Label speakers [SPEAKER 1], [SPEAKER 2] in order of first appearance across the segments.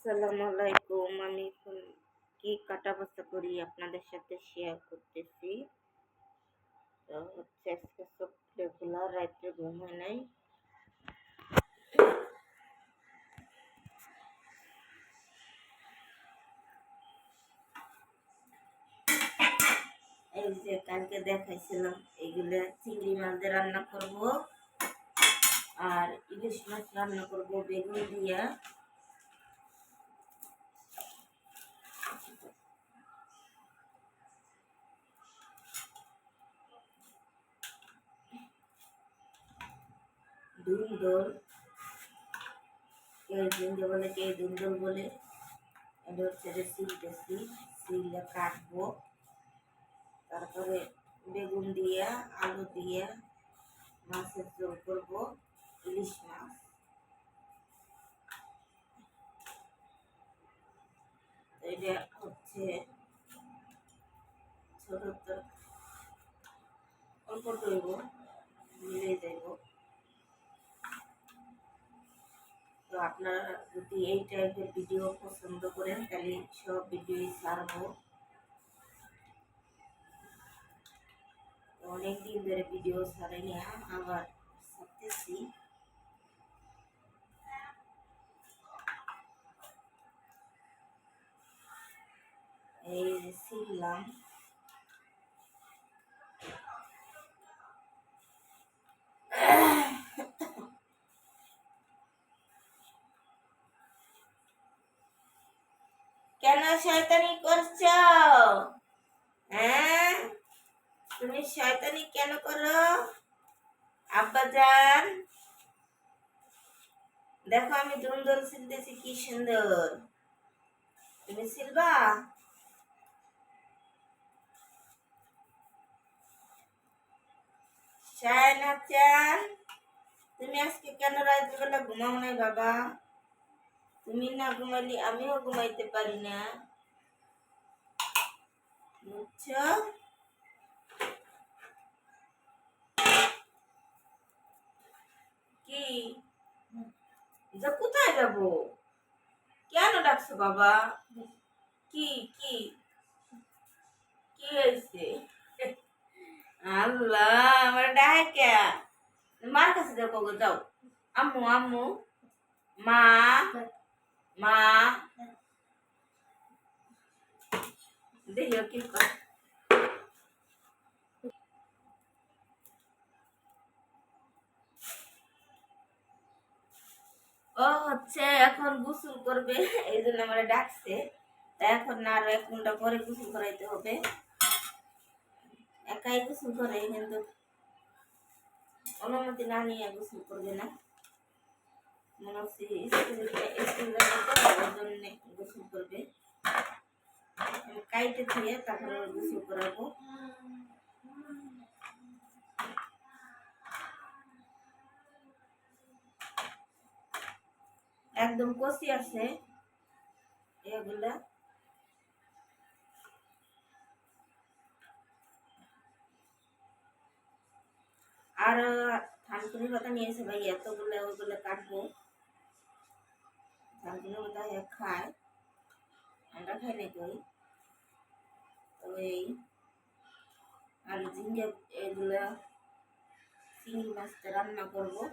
[SPEAKER 1] আসসালামু আলাইকুম। আমি এখন কি কাটা বাছা করি আপনাদের সাথে শেয়ার করতেছি। তো হচ্ছে আজকে সকালবেলা রাত্রে ঘুম হয় নাই। এই যে কালকে দেখাইছিলাম এইগুলো চিংড়ি মাছ দিয়ে রান্না করব আর ইলিশ মাছ রান্না করব বেগুন দিয়া। দুন্দল কেউ দুন্দল বলে কেউ দুন্দল বলে। এটা হচ্ছে সিলতেছি, সিলে কাটবো, তারপরে বেগুন দিয়া আলু দিয়া মাছের ঝোল করব, ইলিশ মাছ। এটা হচ্ছে ছোট অল্প তৈব মিলে যাইব। তো আপনারা যদি এই টাইপের ভিডিও পছন্দ করেন তাহলে সব ভিডিওই ছাড়বো। অনেকদিন ধরে ভিডিও ছাড়েনি, আবার ছাড়তেছি। এই যে শিখলাম, কেন শয়তানি করছো? হ্যাঁ, তুমি শয়তানি কেন করো? আব্বাজান দেখো আমি দুন্দল ছিলতেছি, কি সুন্দর। তুমি ছিলবা? শায়না চান, তুমি আজকে কেন রাতের বেলা ঘুমাও নাই বাবা? তুমি না ঘুমাইলে আমিও ঘুমাইতে পারি না, বুঝছো? কি যে কোথায় যাব? কেন ডাকছো বাবা? কি কি কি হয়েছে? আল্লাহ, আমার ডাকে মার কাছে যাও, কগো যাও। আম্মু আম্মু, মা মা, দেখিও কি কর। ও হচ্ছে এখন গোসল করবে, এই জন্য আমার ডাকছে। তা এখন না আরো 1 ঘন্টা পরে গোসল করাইতে হবে। একাই গোসল করে, কিন্তু অনুমতি না নিয়ে গোসল করবে না। মনে হচ্ছে স্কুল জন্য গোসল করবে। কাইটে ধুয়ে তারপরে গোসল করাবো। একদম কষি আছে এগুলা। আর থানকুনি পাতা নিয়েছে ভাই, এতগুলো ওইগুলো কাটবো। থানকুনি পাতা খায়, আমরা খাই না কই। ওই আর ঝিঙ্গে এগুলা চিংড়ি মাছটা রান্না করবো,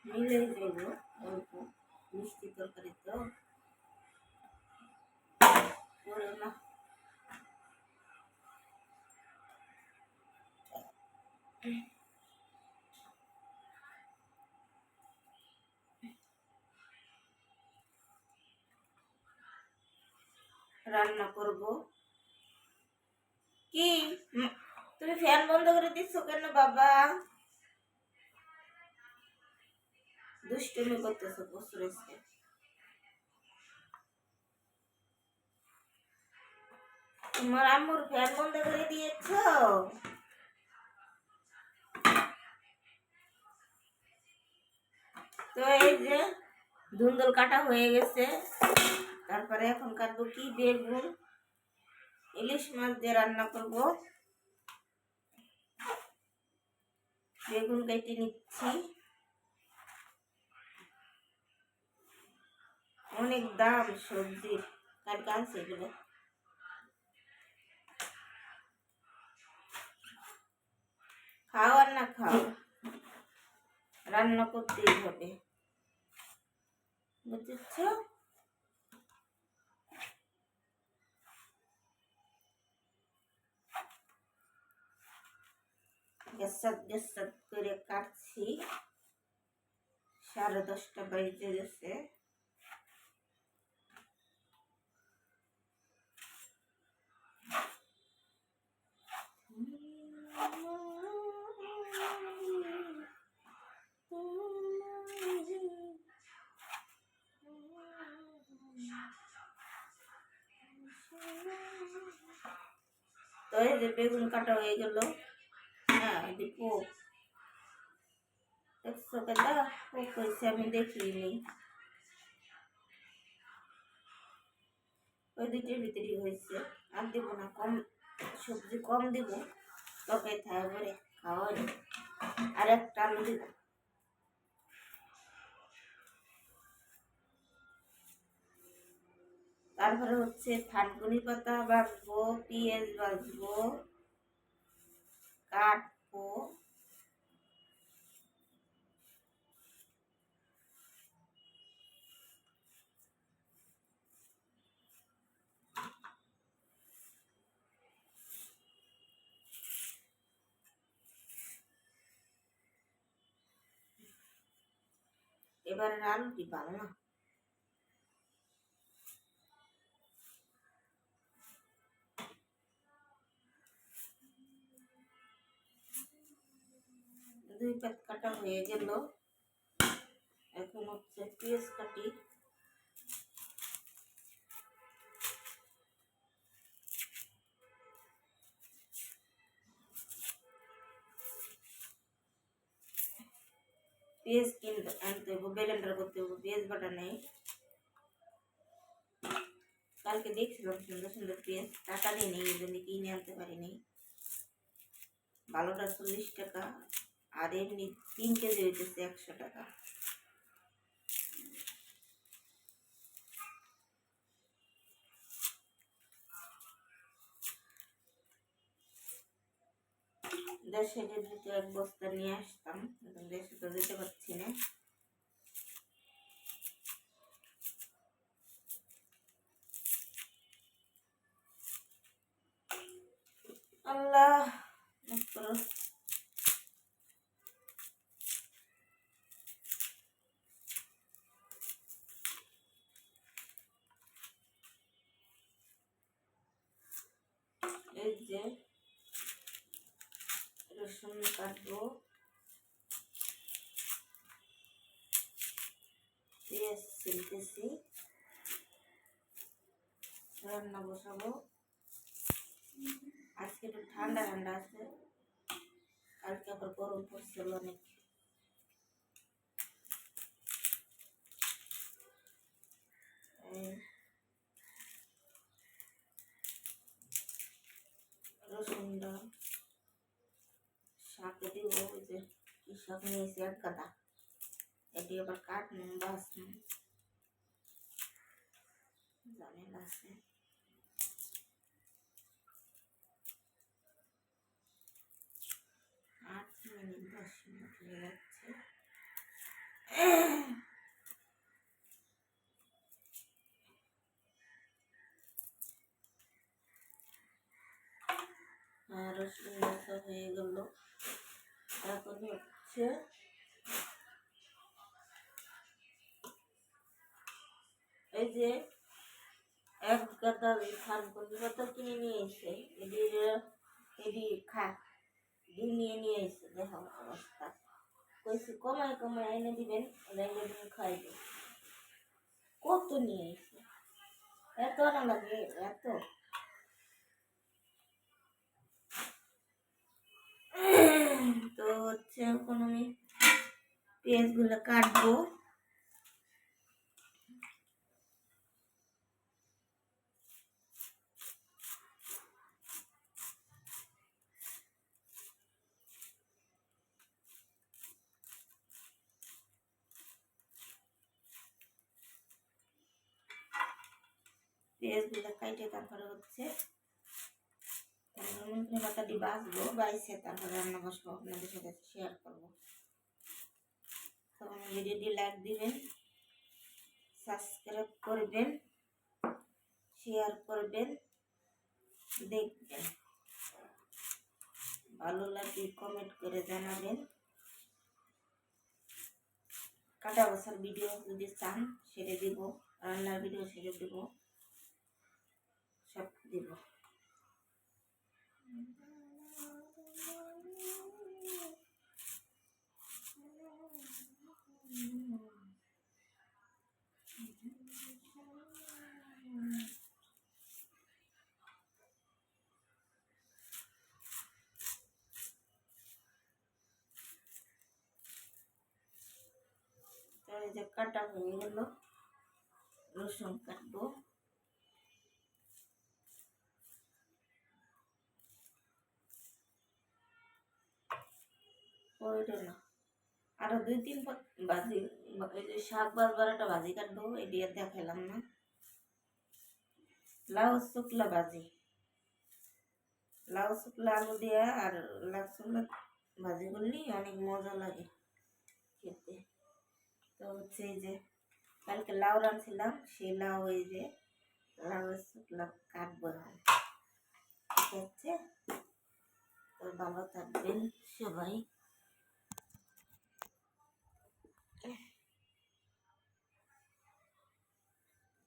[SPEAKER 1] মিলে দেবো অল্প মিষ্টি তরকারি তো করে না। রান্না করব কি? তুমি ফ্যান বন্ধ করে দিচ্ছ কেন বাবা? দুষ্টুমি করতেছো প্রচুর আজকে। তোমার আম্মুর ফ্যান বন্ধ করে দিয়েছ? তো এই যে ধুন্দল কাটা হয়ে গেছে, তারপরে এখন কাটবো কি বেগুন, ইলিশ মাছ দিয়ে রান্না করব। বেগুন কেটে নিচ্ছি। অনেক দাম সবজির। কালকে আনছে এগুলো। খাও আর না খাও, রান্না করতেই হবে, বুঝেছ? গ্যাস করে কাটছি। 10:30 বেজে গেছে। তো এই যে বেগুন কাটা হয়ে গেল। হ্যাঁ দীপু দেখছো কেদা পোক হয়েছে, আমি দেখিনি। ওই দুইটার ভিতরেই হয়েছে। আর দিব না, কম সবজি কম দিব, তবে থাকবে খাওয়া। আর একটা আলু দিব। তারপরে হচ্ছে থানকুনি পাতা বাছবো, পেঁয়াজ বাছবো, কাটবো। এবারে আলুটি ভালো না। দুই পাত কাটা হয়ে গেল। এখন হচ্ছে পেঁয়াজ কাটি। পেঁয়াজ কিনতে আনতে হবে, ব্লেন্ডার করতে হবে, পেঁয়াজ বাটা নেই। কালকে দেখছিলাম সুন্দর সুন্দর পেঁয়াজ, টাকা দিয়ে নেই, এই জন্য কিনে আনতে পারিনি। ভালোটা 40 টাকা, আর এমনি 3 কেজি হইতেছে 100 টাকা। দেশে যদি 1 বস্তা নিয়ে আসতাম, দেশে তো যেতে পারছি না। আল্লাহ এই যে রসুন কাটবো, পেঁয়াজ ছিলতেছি, রান্না বসাবো। আজকে একটু ঠান্ডা ঠান্ডা আছে, কালকে আবার গরম পড়ছিল অনেক। রসুনটা শাকে দিব। ওই যে কি শাক নিয়েছি, 1 গাদা, এটি আবার কাটুন বাসুন, ঝামেলা আছে। আট মিনিট 10 মিনিট হয়ে যাচ্ছে। রসুন বাটা হয়ে গেল। এখন হচ্ছে এই যে 1 গাদা থানকুনি পাতা কিনে নিয়ে এসে এটি নিয়ে নিয়ে এসে দেখো অবস্থা। কইছি কমায় কমায় এনে দিবেন, এনে দিয়ে খাইবে। কত নিয়ে এসে, এত না লাগে এত। তো হচ্ছে এখন আমি পেঁয়াজগুলো কাটবো। পেঁয়াজগুলো কাইটে তারপরে হচ্ছে পাতাটি বাঁচবো, বাইসে তারপরে রান্না বসবো, আপনাদের সাথে শেয়ার করবো। তো আমার ভিডিওটি লাইক দিবেন, সাবস্ক্রাইব করবেন, শেয়ার করবেন, দেখবেন। ভালো লাগলে কমেন্ট করে জানাবেন। কাটা বসার ভিডিও যদি চান সেটা দিব, রান্নার ভিডিও সেটা দিব, সব দিব। এই যে কাটা হয়ে গেল, রসুন কাটবো। ওইটা না, আরো 2-3 ভাজি, এই যে শাক বারবার একটা ভাজি কাটবো, এটি আর দেখালাম না। লাউ শুকলা ভাজি, লাউ শুকলা আলু দিয়া আর লাউ শুকলা ভাজি করলে অনেক মজা লাগে খেতে। তো হচ্ছে এই যে কালকে লাউ রাঁধছিলাম, সেই লাউ এই যে লাউ শুকলা কাটবো। ঠিক আছে, তো ভালো থাকবেন সবাই।